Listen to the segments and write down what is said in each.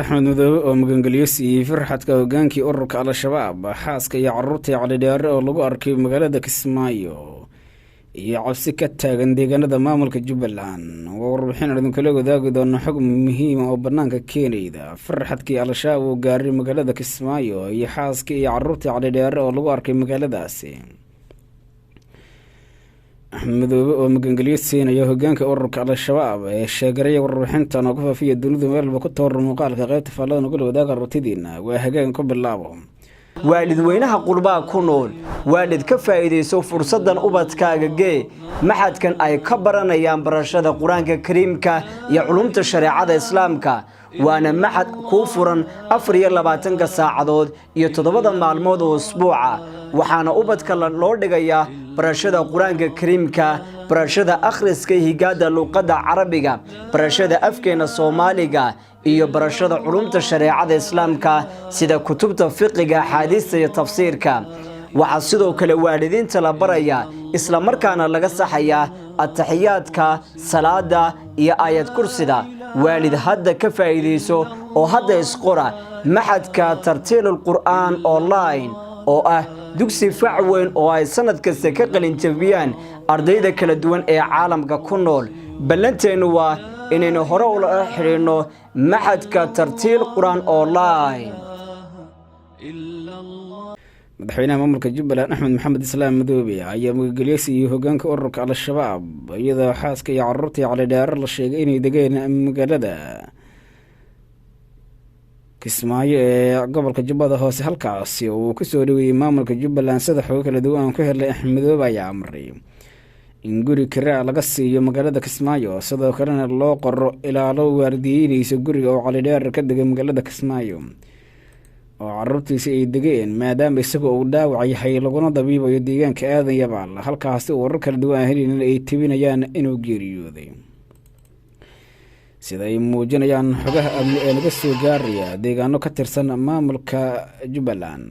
axmed madoobe oo magangelyo siiyey farxadka hogaankii ururka al-shabaab xaaska iyo caruurtii cali dheere oo lagu arkay magaalada kismaayo iyo cabsi ka taagan deegaanada maamulka jubbaland waa warbixin aan idinkula wadaagi doono xog muhiima oo banaanka keenayda farxadkii al-shabaab uu gaaray magaalada kismaayo iyo xaaskii iyo caruurtii cali dheere oo lagu arkay magaaladaasi. axmed madoobe oo magangelyo siinaya hogaanka ururka al-shabaab ee sheegaraya warbixintan oo ku faafiya dunida meelba ku toor muuqaalka qaybta faallada nagula wadaaga rutidiina waa hagaag ku bilaabo. waalidweynaha qurbaa ku nool waalid ka faa'iideyso fursadan ubadkaaga gee maxadkan ay ka baranayaan barashada quraanka kariimka iyo culumta shareecada islaamka waana maxad ku furan 24 saacadood iyo 7 maalmood oo usbuuca waxaana ubadka loo dhigayaa barashada quraanka kariimka barashada akhriska higaada luqadda carabiga barashada afkeena Soomaaliga iyo barashada culumta shareecada islaamka sida kutubta fiqiga xadiiska iyo tafsiirka waxa sidoo kale waalidiinta la baraya isla markaana laga saxaya at-tahiyaadka salaada iyo aayad kursida waalid hadda ka faa'iideyso oo hadda isqora maxadka tartiilul qur'aan online oo ah dugsi fac weyn oo ay sanad kasta ka qalin jabiyaan ardayda kala duwan ee caalamka ku nool ballanteenu waa inaynu hore ula xiriirno maxadka tartiil qur'aan online. madaxweynaha maamulka jubbaland axmed maxamed islaam madoobe ayaa magangelyo siiyey hogaanka ururka al-shabaab iyadoo xaaska iyo caruurtii cali dheere la sheegay inay degeen magaalada kismaayo ee gobolka jubbada hoose halkaasi uu ku soo dhaweeyey maamulka jubbaland sida xogo kala duwan ku helay axmed madoobe ayaa amray in guri kiraa laga siiyo magaalada kismaayo sidoo kalena loo qoro ilaalo waardiyeynaysa guriga oo cali dheere ka degay magaalada kismaayo oo caruurtiisa ay degeen maadaama isaga uu dhaawac yahay laguna dabiibayo deegaanka aadan yabaal halkaasi warar kala duwan helin ay tibinayaan inuu geeriyooday sida ay muujinayaan xogaha amni ee laga soo gaaraya deegaano ka tirsan maamulka jubbaland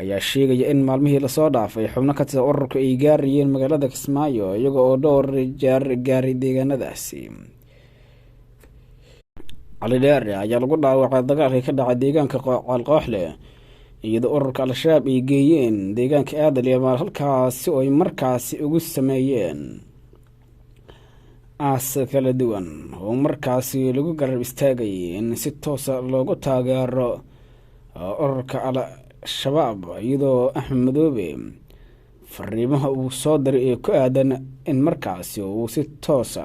ayaa sheegaya in maalmihii lasoo dhaafay xubno ka tirsan ururka ay gaarayeen magaalada kismaayo iyaga oo dhowr jeer gaaray deegaanadaasi. cali dheere ayaa lagu dhaawacay dagaalkii ka dhacay deegaanka caalqooxle iyadoo ururka al-shabaab ay geeyeen deegaanka aadal yabaal halkaasi oo ay markaasi ugu sameeyeen aas kala duwan oo markaasi lagu garab istaagay in si toosa loogu taageero ururka al-shabaab iyadoo axmed madoobe fariimaha uu soo diray ee ku aadan in markaasi uu si toosa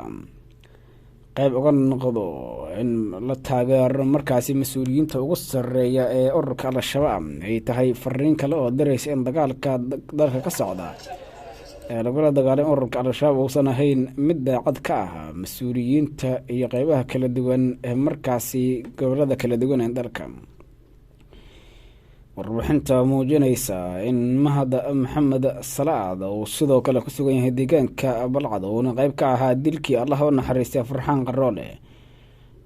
qayb uga noqdo in la taageero markaasi mas-uuliyiinta ugu sarreeya ee ururka al-shabaab ay tahay fariin kale oo diraysa in dagaalka dalka ka socda ee lagula dagaalay ururka al-shabaab uusan ahayn mid daacad ka ah mas-uuliyiinta iyo qaybaha kala duwan ee markaasi gobolada kala duwan ee dalka. warbixinta muujinaysa in mahad maxamed salaad uu sidoo kale ku sugan yahay deegaanka balcad uuna qayb ka ahaa dilkii allah u naxariistay farxaan qaroole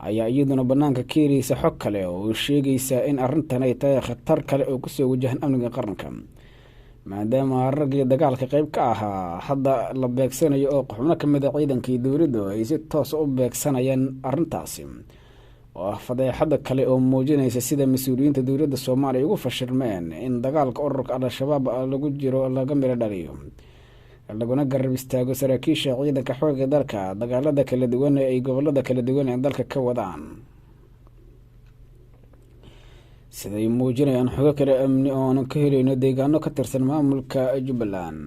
ayaa iyaduna banaanka keenaysa xog kale oo sheegaysa in arrintan ay tahay khatar kale oo kusoo wajahan amniga qaranka maadaama raggii dagaalka qayb ka ahaa hadda la beegsanayo oo xubno ka mid a ciidankii dowladdu ay si toos u beegsanayaan arrintaasi oo ah fadeexada kale oo muujinaysa sida mas-uuliyiinta dowladda Soomaaliya ugu fashilmeen in dagaalka ururka al-shabaab lagu jiro laga miro dhaliyo laguna garab istaago saraakiisha ciidanka xoogga dalka dagaalada kala duwan ee ay gobolada kala duwan ee dalka ka wadaan sida ay muujinayaan xogo kale amni oo aan ka helayno deegaano ka tirsan maamulka jubbaland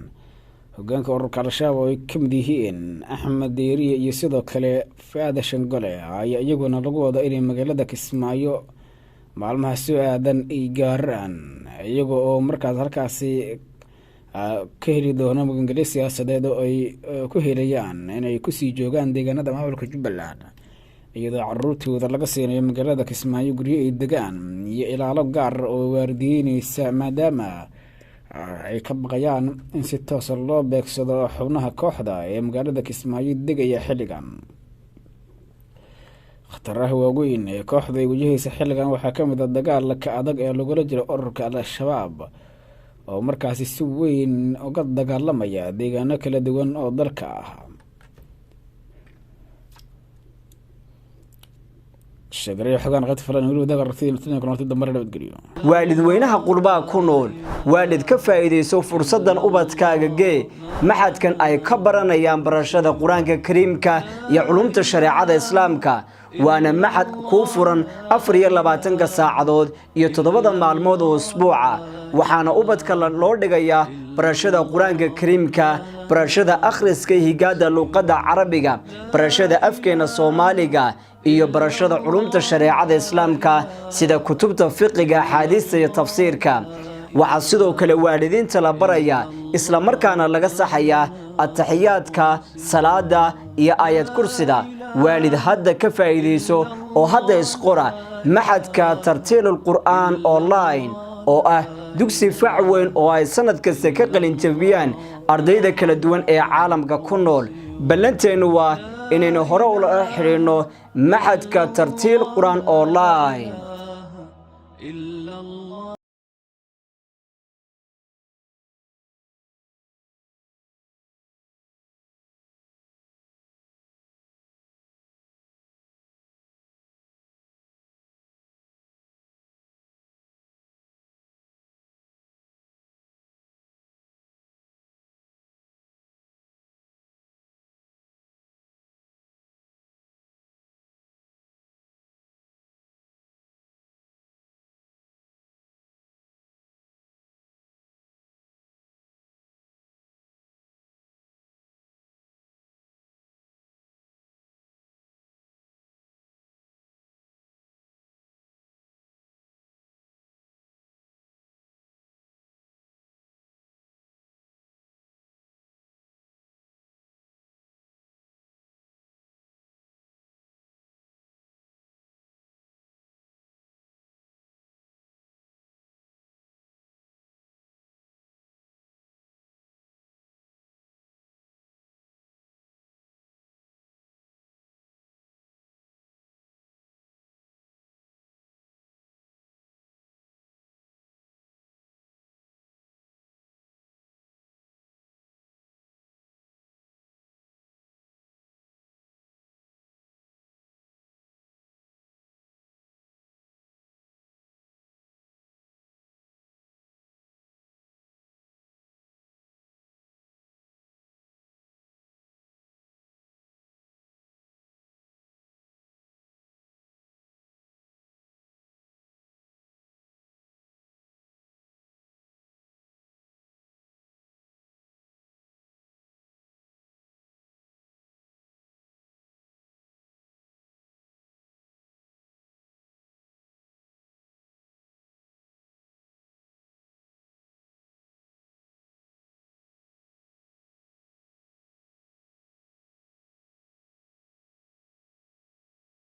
hogaanka ururka al-shabaab oo ay ka mid yihiin axmed deeriye iyo sidoo kale faada shangole ayaa iyaguna lagu wada inay magaalada kismaayo maalmaha soo aadan ay gaaraan iyaga oo markaas halkaasi ka heli doono magangelyo siyaasadeed oo ay ku helayaan inay kusii joogaan deegaanada maamulka jubbaland iyadoo caruurtooda laga siinayo magaalada kismaayo guryo ay degaan iyo ilaalo gaar oo waardiyeynaysa maadaama ay ka baqayaan in si toos loo beegsado xubnaha kooxda ee magaalada kismaayo degaya xilligan. khataraha waaweyn ee kooxda ay wajahaysa xilligan waxaa ka mid ah dagaalka adag ee lagula jiro ururka al-shabaab oo markaasi si weyn uga dagaalamaya deegaano kala duwan oo dalka ah. sheegay xogaan qad falan weli wadaga raftii inta koonti damar la geliyo waalidweynaha qurbaa ku nool waalid ka faa'iideyso fursadan ubadkaaga gee maxadkan ay ka baranayaan barashada quraanka kariimka iyo culumta shariicada islaamka waana maxad ku furan 24 saacadood iyo 7 maalmood oo usbuuca waxaana ubadka loo dhigayaa barashada quraanka kariimka barashada akhriska higaada luqadda carabiga barashada afkeena Soomaaliga iyo barashada culumta shariicada islaamka sida kutubta fiqiga xadiiska iyo tafsiirka waxa sidoo kale waalidiinta la baraya isla markaana laga saxayaa at-tahiyaadka salaada iyo aayad kursida waalid hadda ka faa'iideyso oo hadda isqora maxadka tartiilul qur'aan online oo ah dugsi fac weyn oo ay sanad kasta ka qalin jabiyaan ardayda kala duwan ee caalamka ku nool ballanteenu waa inaynu hore ula xiriirno maxadka tartiil qur'aan online